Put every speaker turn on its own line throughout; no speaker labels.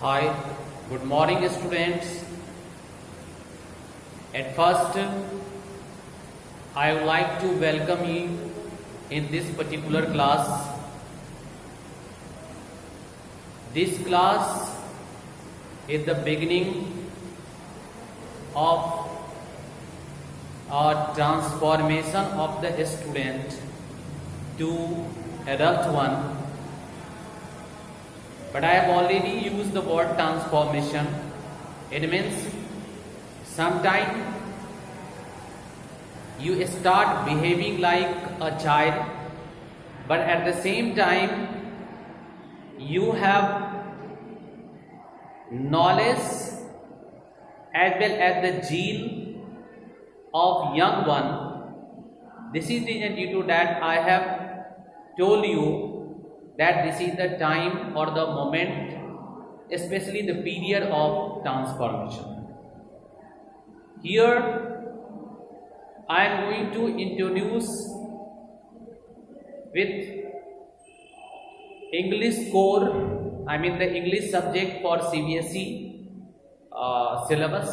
Hi, good morning students. At first, I would like to welcome you in this particular class. This class is the beginning of a transformation of the student to adult one. But I have already used the word transformation. It means sometime you start behaving like a child, but at the same time you have knowledge as well as the zeal of young one. This is the reason due to that I have told you that this is the time or the moment, especially the period of transformation. Here I am going to introduce with English core, the English subject for CBSE syllabus,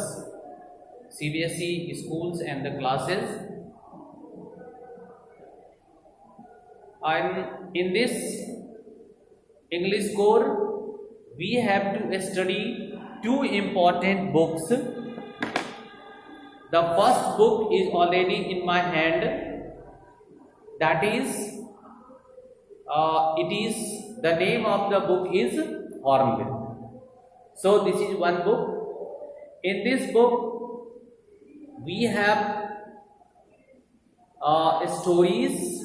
CBSE schools and the classes. In this English core, we have to study two important books. The first book is already in my hand. That is, the name of the book is Hornbill. So this is one book. In this book, we have stories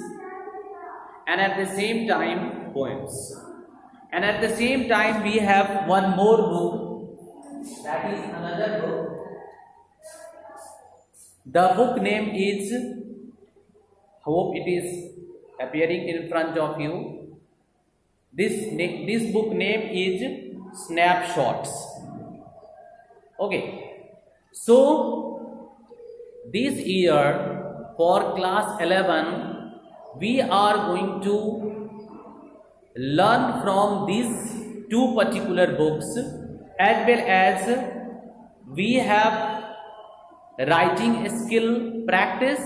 and at the same time poems. And at the same time we have one more book, that is another book. The book name is, hope it is appearing in front of you. This book name is Snapshots. Okay. So this year for class 11 we are going to learn from these two particular books, as well as we have writing skill practice,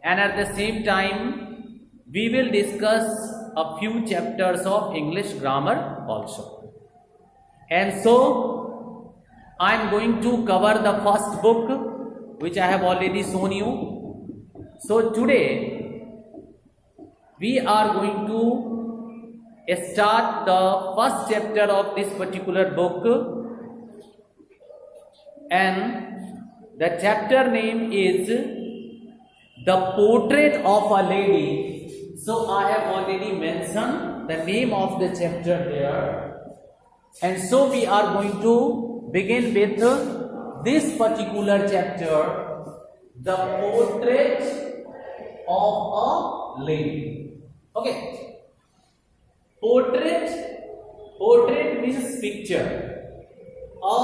and at the same time we will discuss a few chapters of English grammar also. And so I am going to cover the first book, which I have already shown you. So today we are going to start the first chapter of this particular book, and the chapter name is The Portrait of a Lady. So I have already mentioned the name of the chapter there, and so we are going to begin with this particular chapter, The Portrait of a Lady. Okay. Portrait means picture, a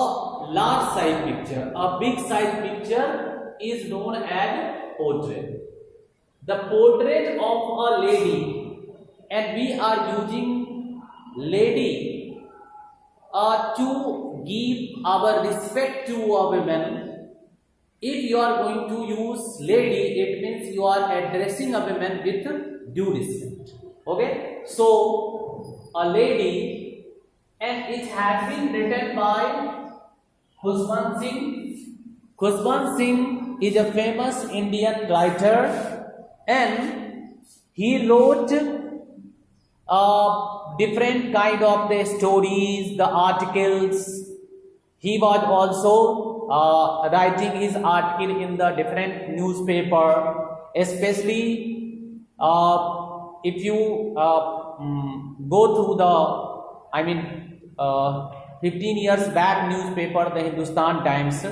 large size picture, a big size picture is known as portrait. The portrait of a lady, and we are using lady to give our respect to a woman. If you are going to use lady, it means you are addressing a woman with due respect. Okay, so a lady, and it has been written by Khusban Singh. Khusban Singh is a famous Indian writer, and he wrote different kind of the stories, the articles. He was also writing his article in the different newspaper, especially if you go through the 15 years back newspaper, the Hindustan Times,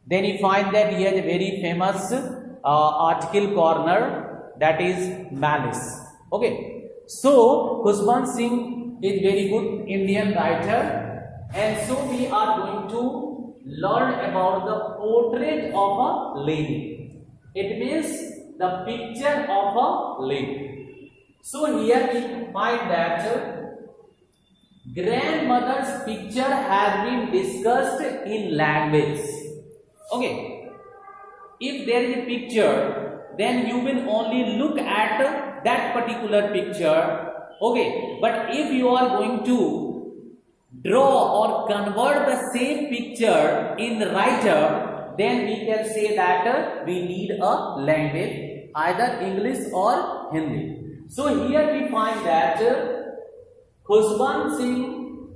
then you find that he has a very famous article corner, that is malice. Okay, so Khusban Singh is very good Indian writer, and so we are going to learn about the portrait of a lady. It means the picture of a lady. So here we find that grandmother's picture has been discussed in language. Okay, if there is a picture, then you will only look at that particular picture. Okay, but if you are going to draw or convert the same picture in writer, then we can say that we need a language, either English or Hindi. So here we find that Khushbant Singh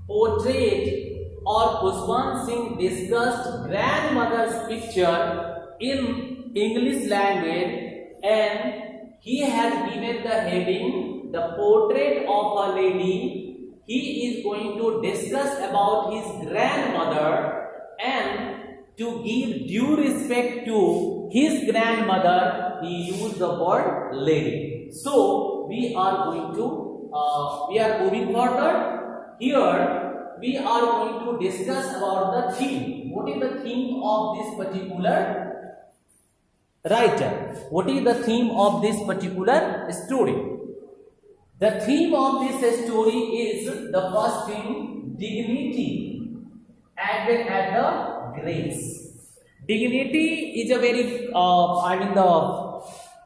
portrayed or Khushbant Singh discussed grandmother's picture in English language, and he has given the heading, the portrait of a lady. He is going to discuss about his grandmother, and to give due respect to his grandmother, he used the word lady. So we are moving further. Here we are going to discuss about the theme. What is the theme of this particular writer? What is the theme of this particular story? The theme of this story is the first theme, dignity as well as the grace. Dignity is a very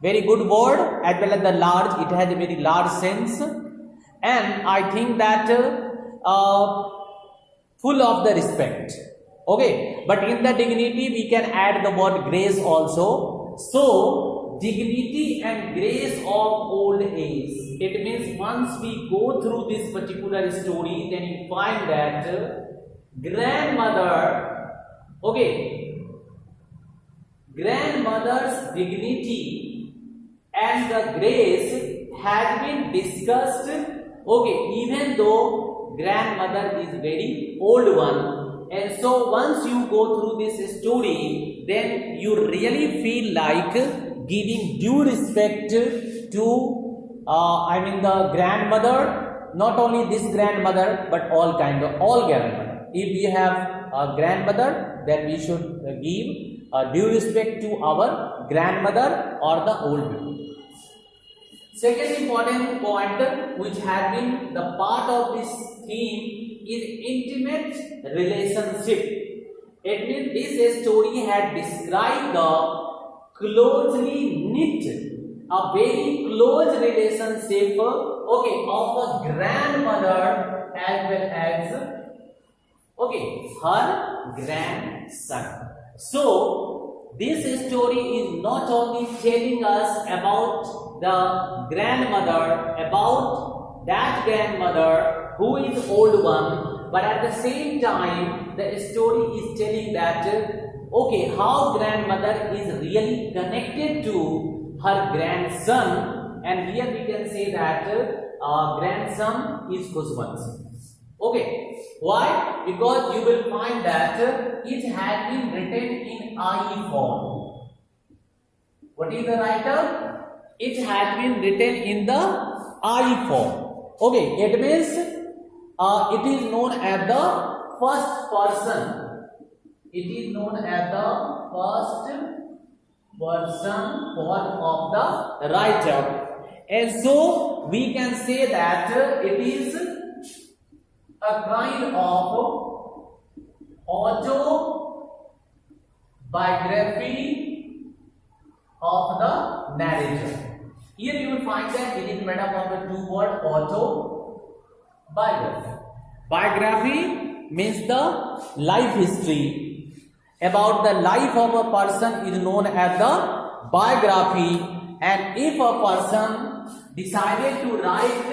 very good word, as well as the large. It has a very large sense, and I think that full of the respect. Okay, but in the dignity we can add the word grace also. So dignity and grace of old age. It means once we go through this particular story, then you find that grandmother, okay, grandmother's dignity and the grace has been discussed. Okay, even though grandmother is very old one, and so once you go through this story, then you really feel like giving due respect to the grandmother. Not only this grandmother, but all grandmother. If we have a grandmother, then we should give due respect to our grandmother or the old people. Second important point which has been the part of this theme is intimate relationship. It means this story had described the closely knit, a very close relationship, okay, of a grandmother as well as, okay, her grandson. So this story is not only telling us about the grandmother, about that grandmother who is old one, but at the same time the story is telling that okay, how grandmother is really connected to her grandson, and here we can say that grandson is Khushbant Singh. Okay, why? Because you will find that it has been written in I form. What is the writer? It has been written in the I form. Okay, it means it is known as the first person. It is known as the first person form of the writer, and so we can say that it is a kind of autobiography of the narrator. Here you will find that it is made up of the two words autobiography. Biography means the life history. About the life of a person is known as the biography, and if a person decided to write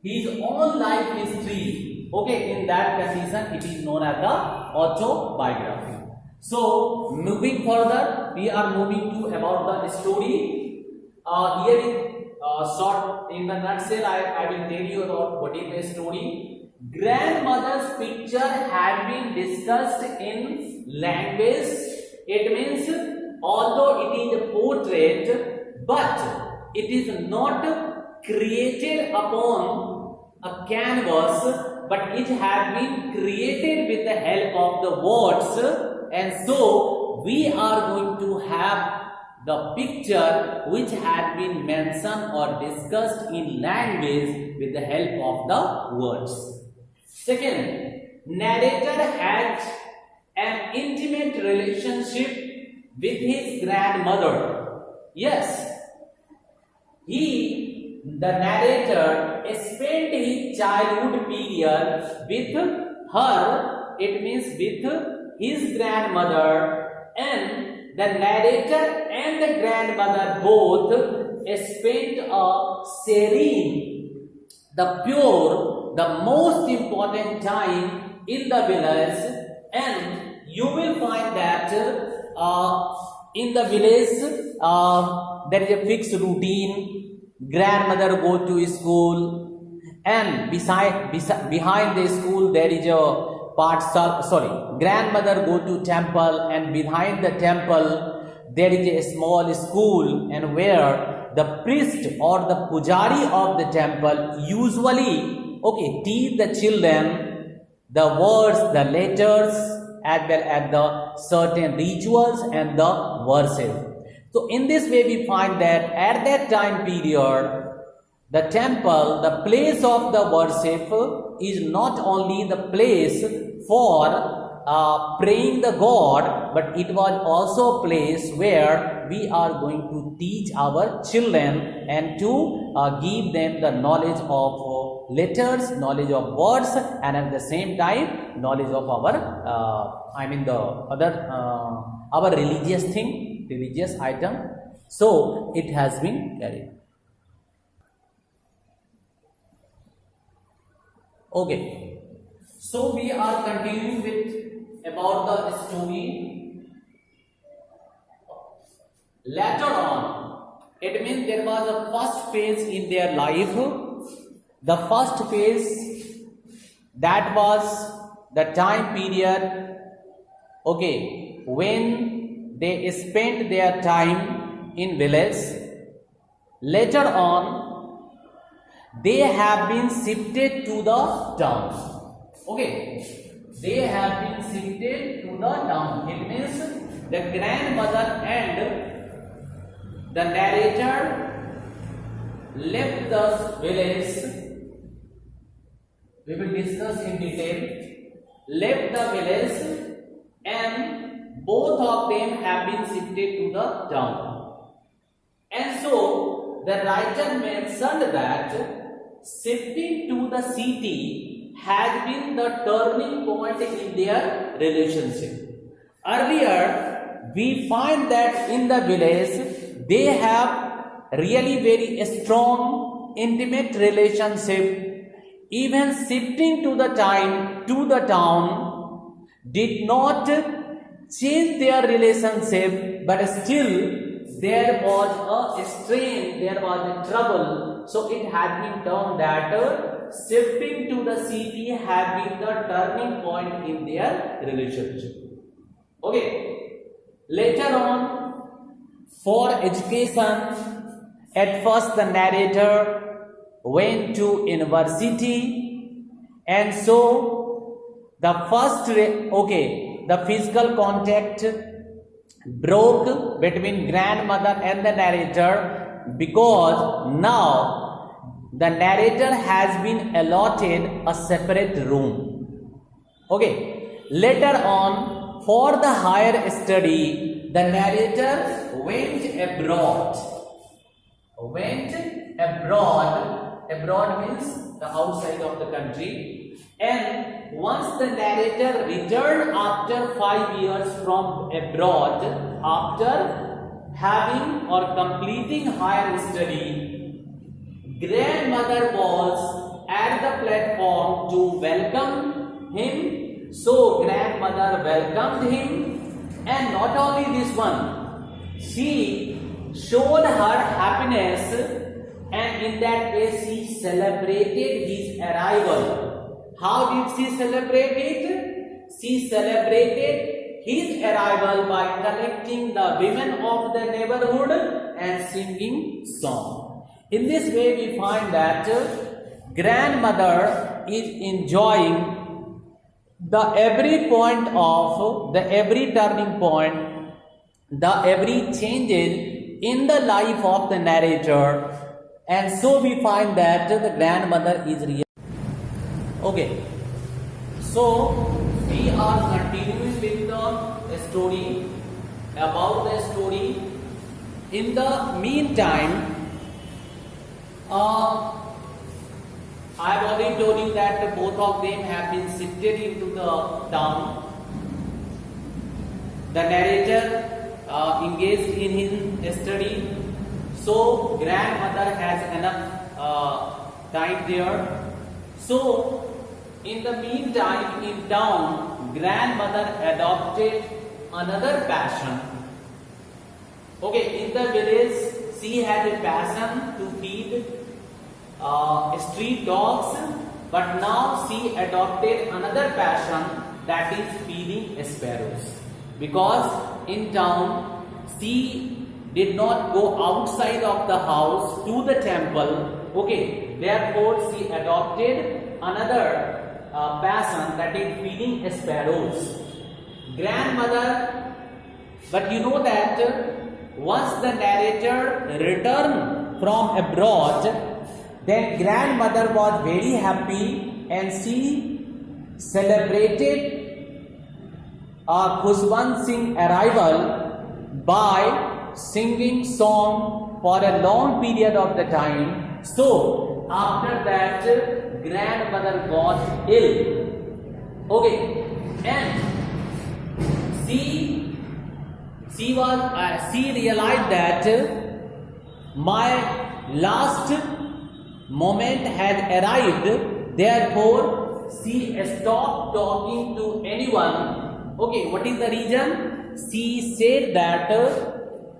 his own life history, okay, in that condition it is known as the autobiography. So moving further, we are moving to about the story. Here in short, in the nutshell, I will tell you about what is the story. Grandmother's picture had been discussed in language. It means although it is a portrait, but it is not created upon a canvas, but it has been created with the help of the words, and so we are going to have the picture which had been mentioned or discussed in language with the help of the words. Second, narrator had an intimate relationship with his grandmother. Yes, the narrator spent his childhood period with her, it means with his grandmother, and the narrator and the grandmother both spent a serene, the pure, the most important time in the village, and you will find that in the village there is a fixed routine. Grandmother go to school, and behind the school there is a grandmother go to temple, and behind the temple there is a small school, and where the priest or the pujari of the temple usually teach the children the words, the letters, as well as the certain rituals and the verses. So in this way we find that at that time period, the temple, the place of the worship, is not only the place for praying the God, but it was also a place where we are going to teach our children and to give them the knowledge of letters, knowledge of words, and at the same time knowledge of our religious thing, religious item. So it has been carried. Okay, so we are continuing with about the story. Later on, it means there was a first phase in their life. The first phase, that was the time period, when they spent their time in village. Later on, they have been shifted to the town. They have been shifted to the town. It means the grandmother and the narrator left the village. We will discuss in detail. Left the village, and both of them have been shifted to the town. And so the writer mentioned that shifting to the city has been the turning point in their relationship. Earlier, we find that in the village, they have really very strong, intimate relationship. Even shifting to the town did not change their relationship, but still there was a strain, there was a trouble. So it had been termed that shifting to the city had been the turning point in their relationship. Later on, for education, at first the narrator went to university, and so the first the physical contact broke between grandmother and the narrator, because now the narrator has been allotted a separate room. Later on, for the higher study, the narrator went abroad. Abroad means the outside of the country. And once the narrator returned after 5 years from abroad, after having or completing higher study, grandmother was at the platform to welcome him. So grandmother welcomed him, and not only this one, she showed her happiness, and in that way she celebrated his arrival. How did she celebrate it? She celebrated his arrival by collecting the women of the neighborhood and singing song. In this way we find that grandmother is enjoying the every point of the every turning point, the every changes in the life of the narrator, and so we find that the grandmother is real. Okay, so we are continuing with the story, about the story. In the meantime, I have already told you that both of them have been shifted into the town. The narrator engaged in his study, so grandmother has enough time there. So in the meantime, in town, grandmother adopted another passion. Okay, in the village, she had a passion to feed street dogs, but now she adopted another passion, that is feeding sparrows. Because in town, she did not go outside of the house to the temple. Okay, therefore she adopted another passion, that is feeding sparrows. Grandmother, but you know that once the narrator returned from abroad, then grandmother was very happy and she celebrated Khushwant Singh's arrival by singing song for a long period of the time. So after that, grandmother got ill. Okay, and she realized that my last moment had arrived. Therefore, she stopped talking to anyone. Okay, what is the reason? She said that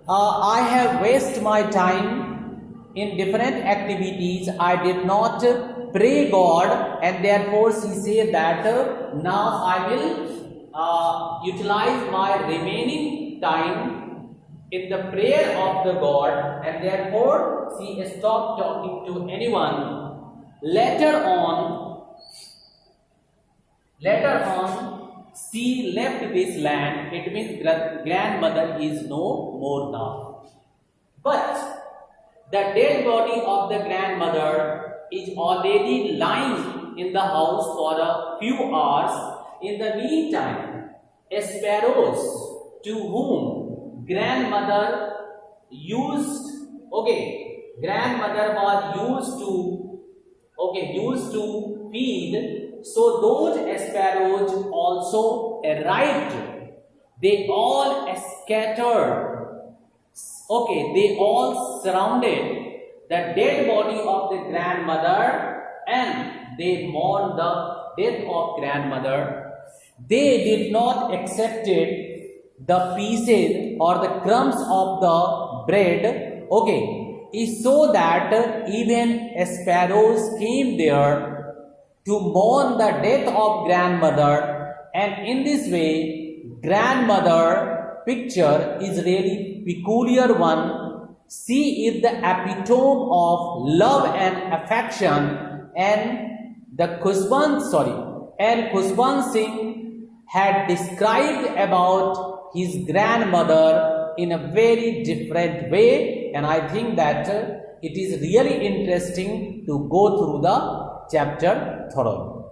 I have wasted my time in different activities. I did not pray God, and therefore she said that now I will utilize my remaining time in the prayer of the God, and therefore she stopped talking to anyone. Later on, she left this land. It means grandmother is no more now. But the dead body of the grandmother is already lying in the house for a few hours. In the meantime, sparrows to whom grandmother was used to feed. So those sparrows also arrived. They all scattered. Okay, they all surrounded the dead body of the grandmother and they mourned the death of grandmother. They did not accept the pieces or the crumbs of the bread. Okay, it's so that even sparrows came there to mourn the death of grandmother, and in this way, grandmother picture is really peculiar one. She is the epitome of love and affection, and Khushwant Singh had described about his grandmother in a very different way, and I think that it is really interesting to go through the chapter thoroughly.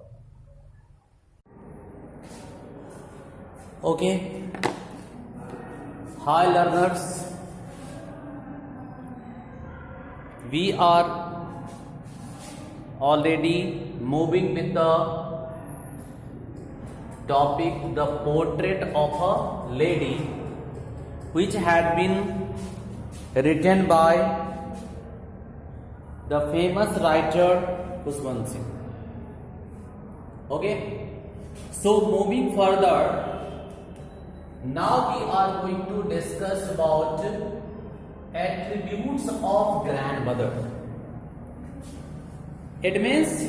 Okay. Hi learners. We are already moving with the topic, the portrait of a lady, which had been written by the famous writer Khushwant Singh. Okay, so moving further, now we are going to discuss about attributes of grandmother. It means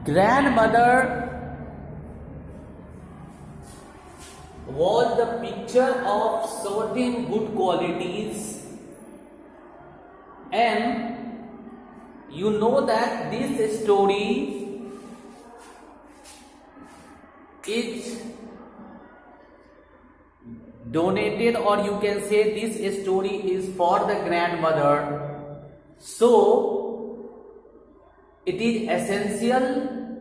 grandmother was the picture of certain good qualities, and you know that this story is donated, or you can say this story is for the grandmother. So it is essential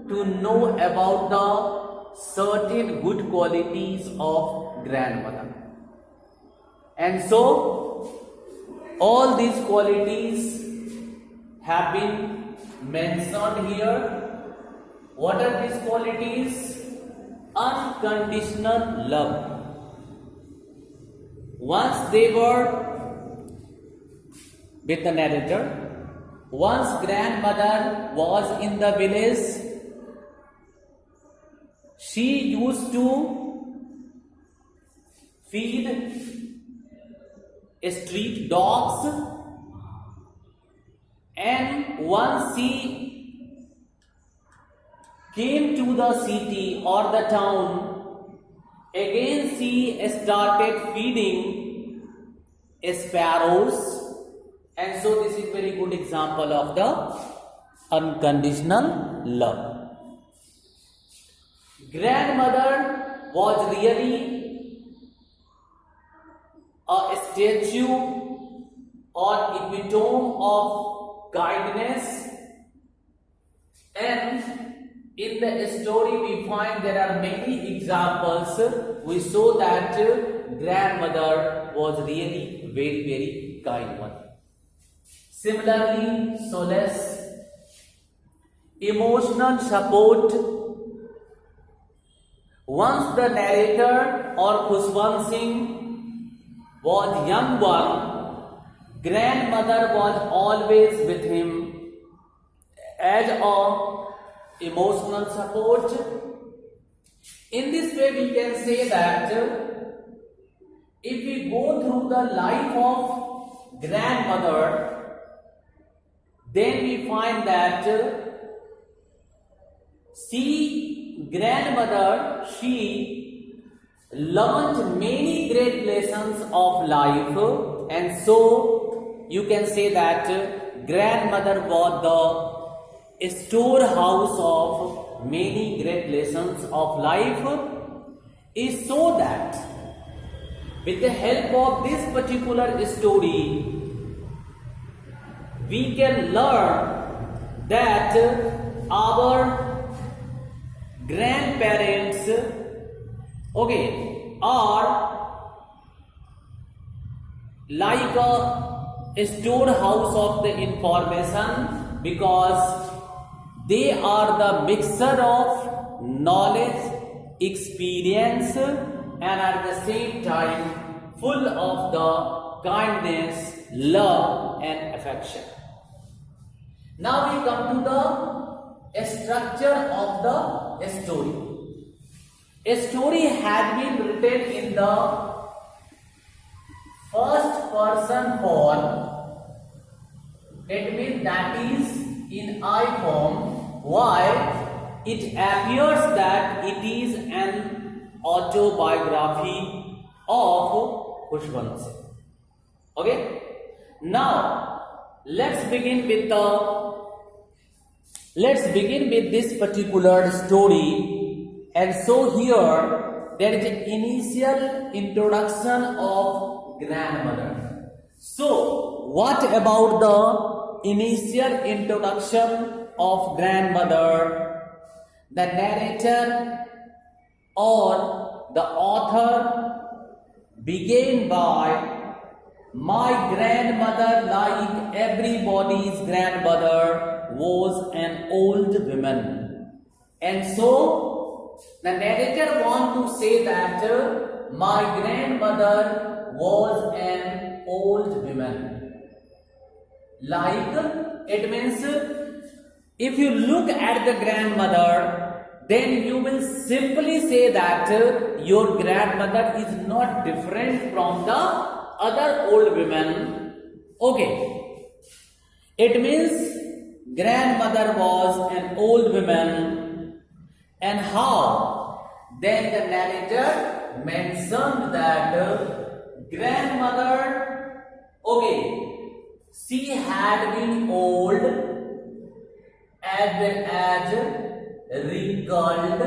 to know about the certain good qualities of grandmother. And so all these qualities have been mentioned here. What are these qualities? Unconditional love. Once they were with the narrator, once grandmother was in the village, she used to feed street dogs, and once she came to the city or the town, again she started feeding sparrows. And so this is very good example of the unconditional love. Grandmother was really a statue or epitome of kindness, and in the story we find there are many examples which show that grandmother was really very kind one. Similarly, solace, emotional support. Once the narrator or Khushwant Singh was young one, grandmother was always with him as a emotional support. In this way we can say that if we go through the life of grandmother, then we find that she learned many great lessons of life, and so you can say that grandmother was the storehouse of many great lessons of life, is so that with the help of this particular story we can learn that our grandparents are like a storehouse of the information, because they are the mixture of knowledge, experience, and at the same time full of the kindness, love and affection. Now we come to the structure of the story. A story had been written in the first person form. It means that is in I form. Why? It appears that it is an autobiography of Khushwant Singh. Okay? Now let's begin with this particular story. And so here there is an initial introduction of grandmother. So what about the initial introduction of grandmother? The narrator or the author began by, my grandmother, like everybody's grandmother, was an old woman. And so the narrator wants to say that my grandmother was an old woman. Like, it means if you look at the grandmother, then you will simply say that your grandmother is not different from the other old women. Okay. It means grandmother was an old woman. And how? Then the narrator mentioned that grandmother, she had been old as well as wrinkled.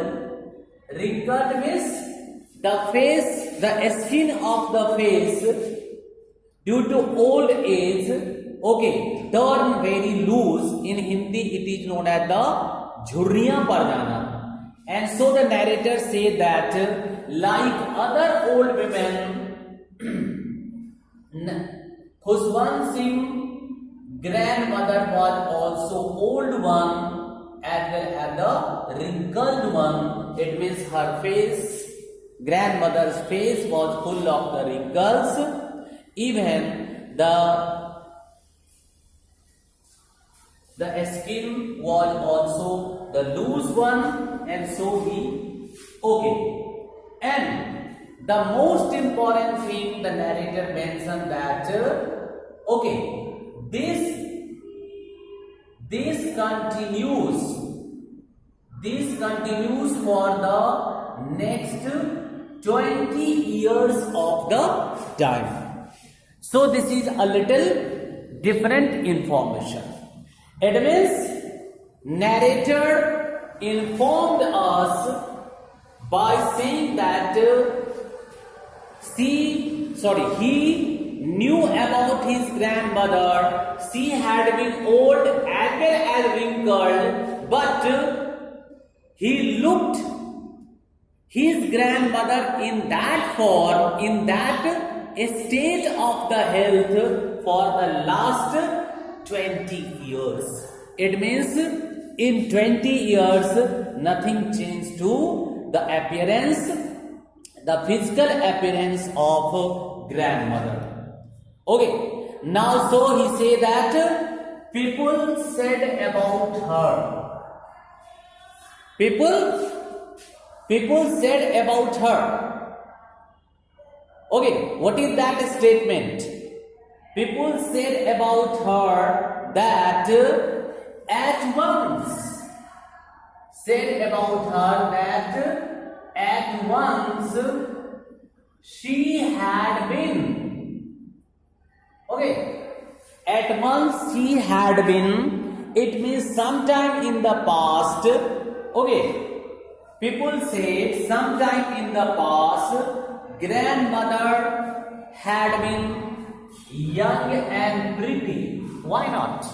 Wrinkled means the skin of the face due to old age, okay, turn very loose. In Hindi it is known as the jhurriyan par jana. And so the narrator say that like other old women, Khuswan Singh grandmother was also old one as well as the wrinkled one. It means her face, grandmother's face was full of the wrinkles. Even the skin was also the loose one, and so he okay. And the most important thing the narrator mentioned that okay, this continues for the next 20 years of the time. So this is a little different information. It means narrator informed us by saying that he knew about his grandmother. She had been old as well as wrinkled, but he looked his grandmother in that form, in that state of the health for the last 20 years. It means in 20 years nothing changed to the appearance, the physical appearance of grandmother. Okay, now so he say that people said about her. People said about her. Okay, what is that statement? People said about her that at once she had been. Okay, at once she had been. It means sometime in the past. Okay, people say sometime in the past grandmother had been young and pretty. Why not?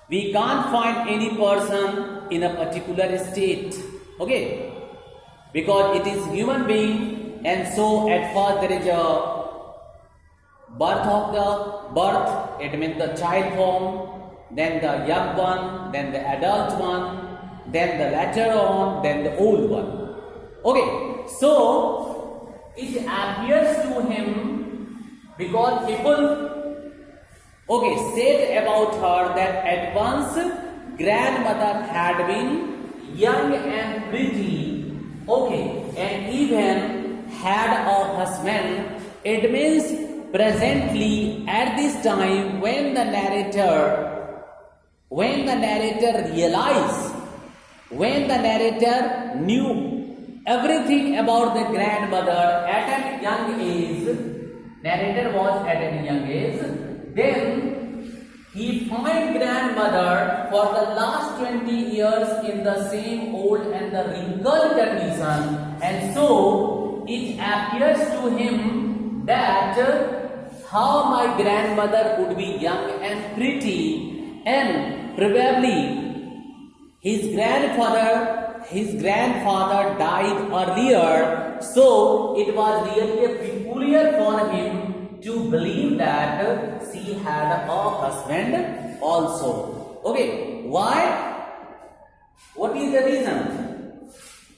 We can't find any person in a particular state. Okay, because it is human being, and so at first there is a birth, it means the child form, then the young one, then the adult one, then the later on, then the old one. Okay, so it appears to him because people said about her that at once grandmother had been young and pretty, and even had a husband. It means presently at this time when the narrator knew everything about the grandmother at a young age, narrator was at a young age, then he found grandmother for the last 20 years in the same old and the wrinkled condition, and so it appears to him that how my grandmother would be young and pretty, and probably his grandfather died earlier, so it was really peculiar for him to believe that she had a husband also. Okay, why? What is the reason?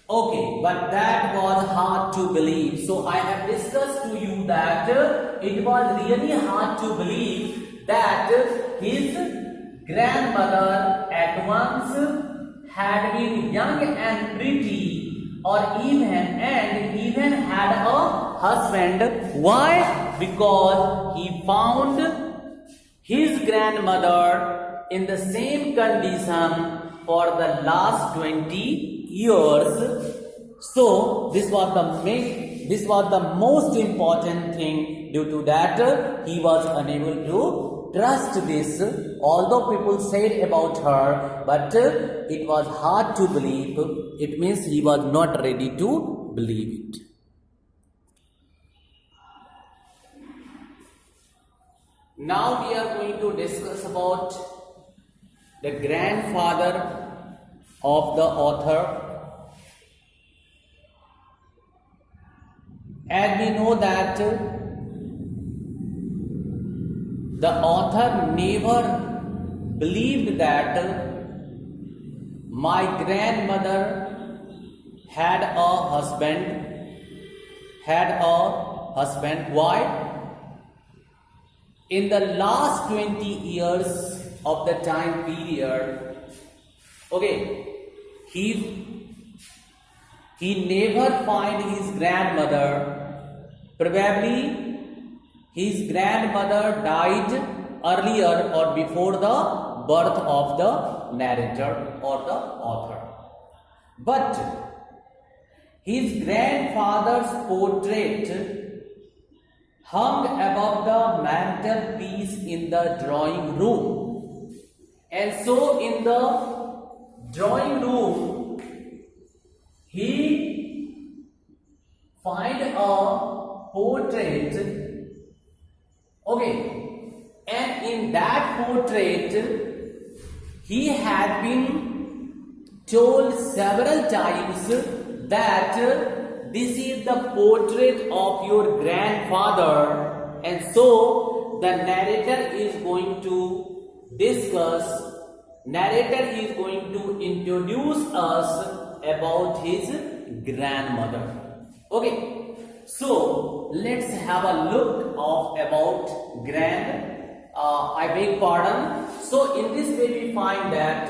Okay, but that was hard to believe. So I have discussed to you that it was really hard to believe that his grandmother at once had been young and pretty, or even had a husband. Why? Because he found his grandmother in the same condition for the last 20 years. So this was the most important thing. Due to that, he was unable to trust this, although people said about her, but it was hard to believe. It means he was not ready to believe it. Now we are going to discuss about the grandfather of the author. As we know that the author never believed that my grandmother had a husband. Why? In the last 20 years of the time period, okay, he never find his grandmother. Probably his grandmother died earlier or before the birth of the narrator or the author. But his grandfather's portrait hung above the mantelpiece in the drawing room. And so in the drawing room, he find a portrait, okay, and in that portrait, he had been told several times that this is the portrait of your grandfather, and so the narrator is going to introduce us about his grandmother. Okay, so let's have a look about I beg pardon. So in this way we find that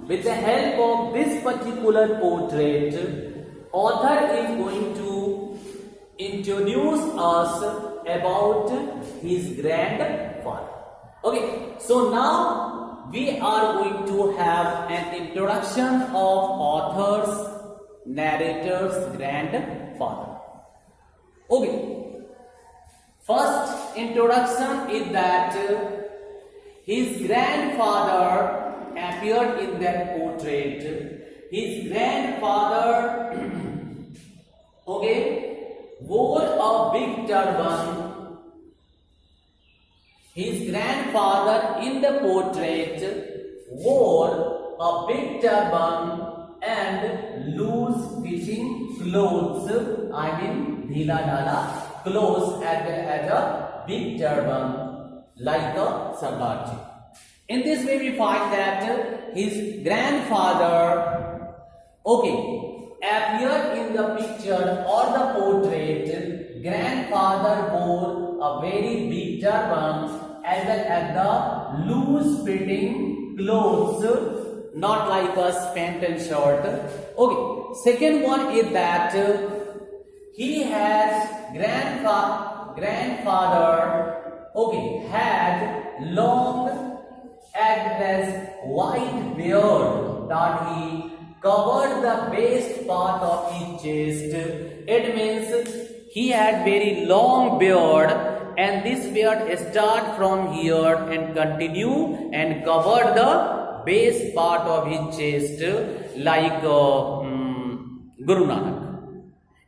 with the help of this particular portrait, author is going to introduce us about his grandfather. Okay, so now we are going to have an introduction of author's narrator's grandfather. Okay, first introduction is that his grandfather appeared in that portrait. His grandfather okay, wore a big turban. His grandfather in the portrait wore a big turban and loose fitting clothes, dhila dhala clothes as a big turban like a sardarji. In this way we find that his grandfather appeared in the picture or the portrait. Grandfather wore a very big turban as well as the loose fitting clothes, not like a pant and shirt. Okay, second one is that he has grandfather had long as white beard that he covered the base part of his chest. It means he had very long beard, and this beard start from here and continue and cover the base part of his chest like Guru Nanak.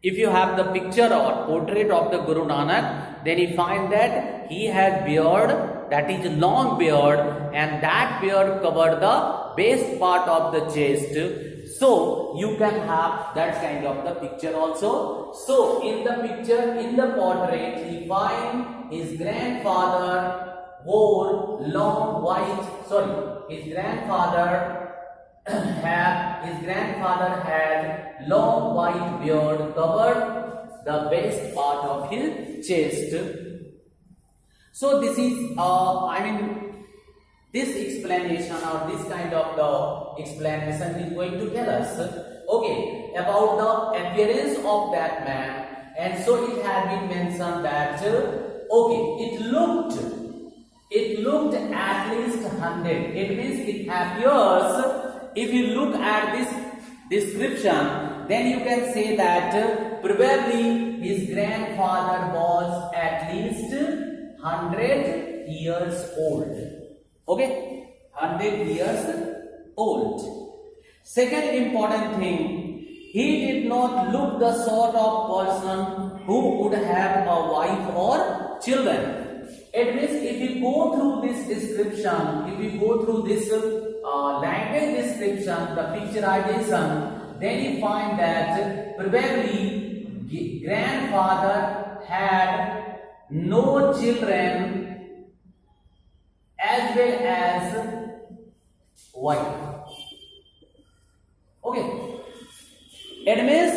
If you have the picture or portrait of the Guru Nanak, then you find that he had beard, that is long beard, and that beard covered the base part of the chest. So you can have that kind of the picture also. So in the picture, in the portrait, we find his grandfather wore long his grandfather had long white beard covered the base part of his chest. So this is this explanation or this kind of the explanation is going to tell us about the appearance of that man. And so it had been mentioned that it looked at least 100. It means it appears, if you look at this description, then you can say that probably his grandfather was at least 100 years old. 100 years old. Second important thing, he did not look the sort of person who would have a wife or children. It means if you go through this description, if you go through this language description, the picturization, then you find that probably grandfather had no children as well as wife. Okay. It means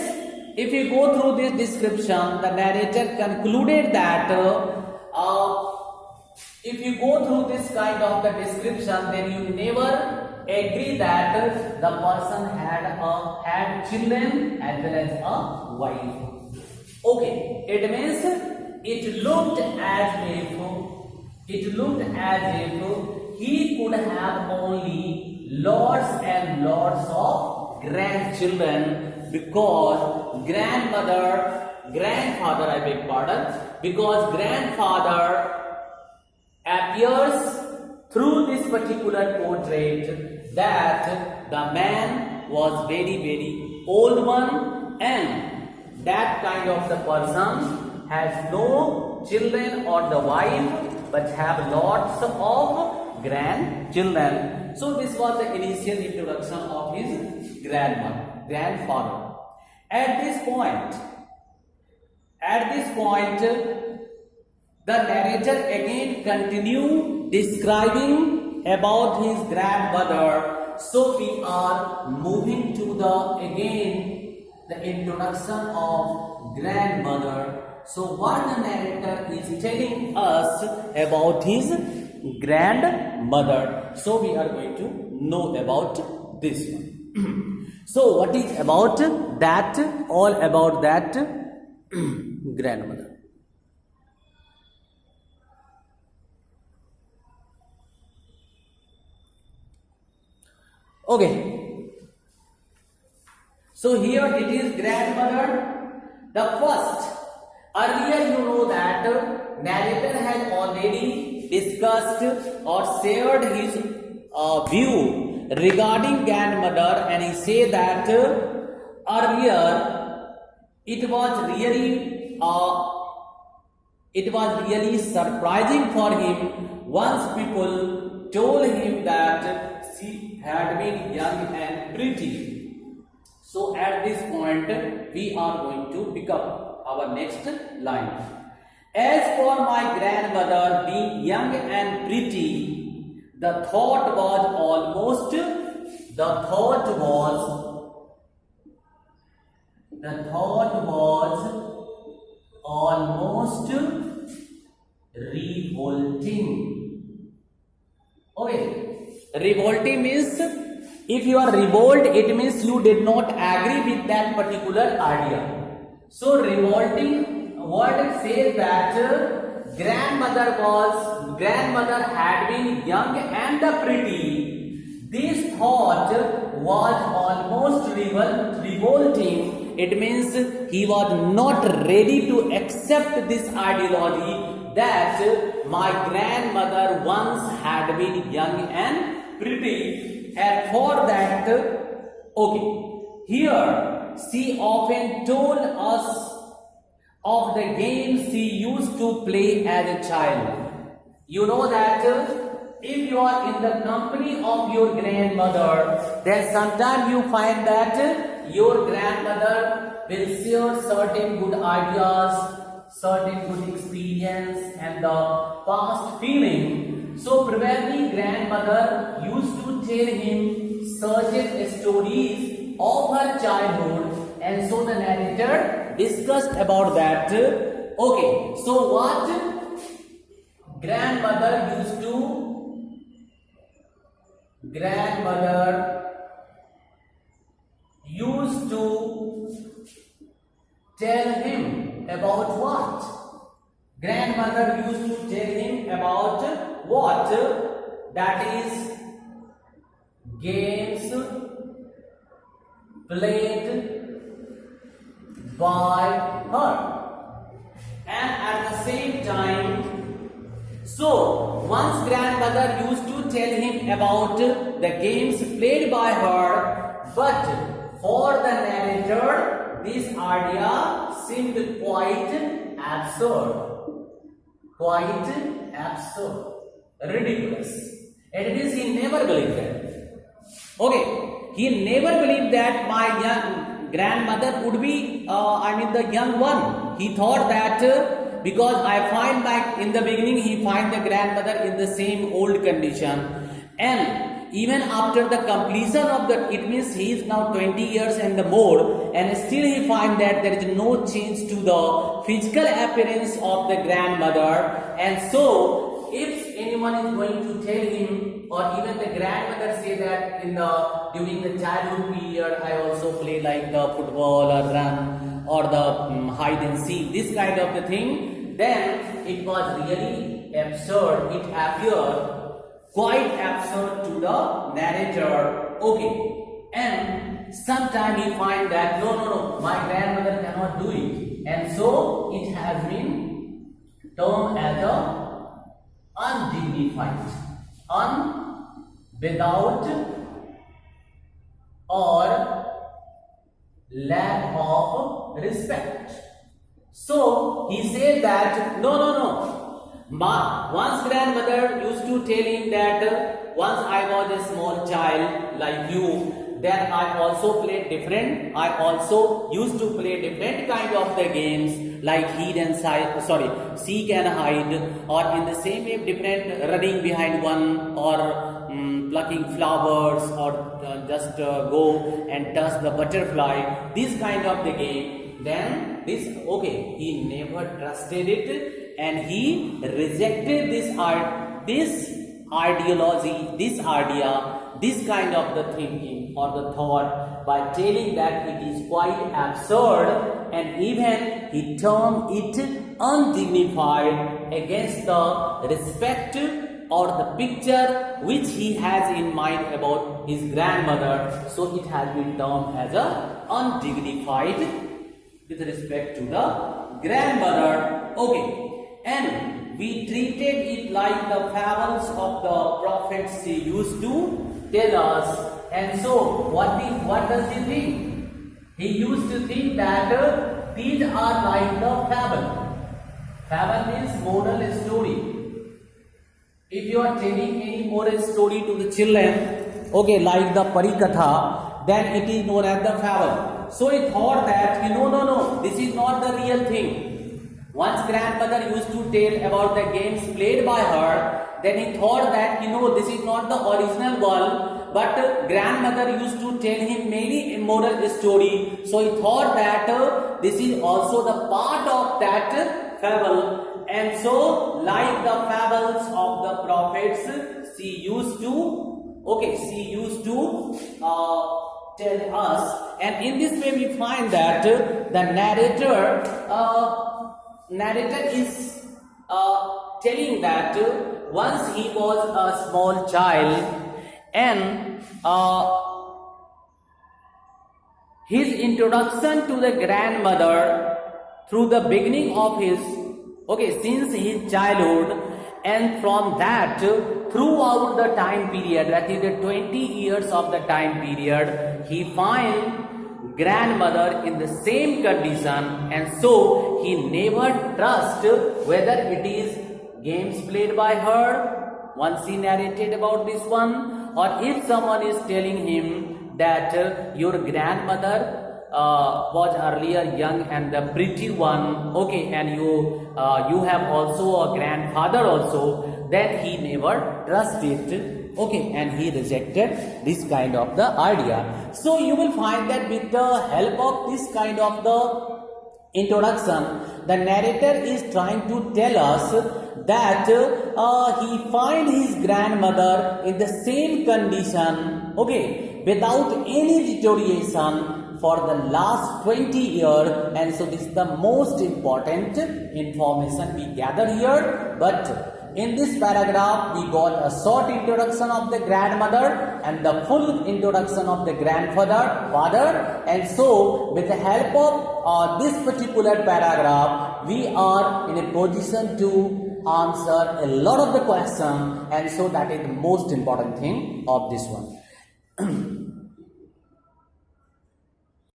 if you go through this description, the narrator concluded that if you go through this kind of the description, then you never agree that the person had children as well as a wife. Okay, it means it looked as if he could have only lots and lots of grandchildren, because because grandfather appears through this particular portrait that the man was very, very old one, and that kind of the person has no children or the wife, but have lots of grandchildren. So this was the initial introduction of his grandfather. At this point, the narrator again continued describing about his grandmother. So we are moving to the introduction of grandmother. So what the narrator is telling us about his grandmother. So we are going to know about this one. So what is about that? All about that grandmother. Okay. So here it is grandmother. The first. Earlier you know that narrator has already discussed or shared his view regarding grandmother, and he said that earlier it was really surprising for him once people told him that she had been young and pretty. So at this point we are going to pick up our next line. As for my grandmother being young and pretty, the thought was almost revolting. Okay, revolting means if you are revolt, it means you did not agree with that particular idea. So revolting word says that grandmother had been young and pretty. This thought was almost revolting. It means he was not ready to accept this ideology that my grandmother once had been young and pretty. And for that, okay, here she often told us of the games she used to play as a child. You know that if you are in the company of your grandmother, then sometimes you find that your grandmother will share certain good ideas, certain good experience and the past feeling. So probably grandmother used to tell him certain stories of her childhood, and so the narrator discussed about that. Okay, so what grandmother used to tell him about what? Grandmother used to tell him about what? That is games played by her. And at the same time, so once grandmother used to tell him about the games played by her, but for the narrator, this idea seemed quite absurd. Quite absurd. Ridiculous. And it is he never believed that. Okay. He never believed that my young grandmother would be, the young one. He thought that because I find back in the beginning, he find the grandmother in the same old condition. And even after the completion of the, it means he is now 20 years and the more, and still he find that there is no change to the physical appearance of the grandmother. And so, if anyone is going to tell him, or even the grandmother say that during the childhood period, I also play like the football or run or the hide and seek, this kind of the thing, then it was really absurd. It appeared quite absurd to the narrator. Okay, and sometimes he find that no, my grandmother cannot do it, and so it has been termed as a undignified, without or lack of respect. So he said that no. Once grandmother used to tell him that once I was a small child like you, then I also played different. I also used to play different kind of the games like seek and hide, or in the same way different running behind one, or plucking flowers, or just go and touch the butterfly. This kind of the game. Then he never trusted it, and he rejected this ideology, this idea, this kind of the thinking or the thought, by telling that it is quite absurd, and even he termed it undignified against the respect or the picture which he has in mind about his grandmother. So it has been termed as a undignified with respect to the grandmother. Okay, and we treated it like the fables of the prophets he used to tell us. And so what does he think? He used to think that these are like the fable. Fable means moral story. If you are telling any moral story to the children, okay, like the Parikatha, then it is known as the fable. So he thought that, no, this is not the real thing. Once grandmother used to tell about the games played by her, then he thought that, this is not the original one, but grandmother used to tell him many immoral story. So he thought that this is also the part of that fable. And so, like the fables of the prophets, she used to tell us. And in this way we find that the narrator is telling that once he was a small child, and his introduction to the grandmother through the beginning of his, since his childhood, and from that throughout the time period, that is the 20 years of the time period, he finds grandmother in the same condition, and so he never trusts whether it is games played by her, once he narrated about this one, or if someone is telling him that your grandmother was earlier young and the pretty one, and you have also a grandfather also, then he never trusted, and he rejected this kind of the idea. So you will find that with the help of this kind of the introduction, the narrator is trying to tell us that he find his grandmother in the same condition, without any deterioration for the last 20 years. And so this is the most important information we gather here. But in this paragraph we got a short introduction of the grandmother and the full introduction of the father. And so with the help of this particular paragraph, we are in a position to answer a lot of the questions, and so that is the most important thing of this one.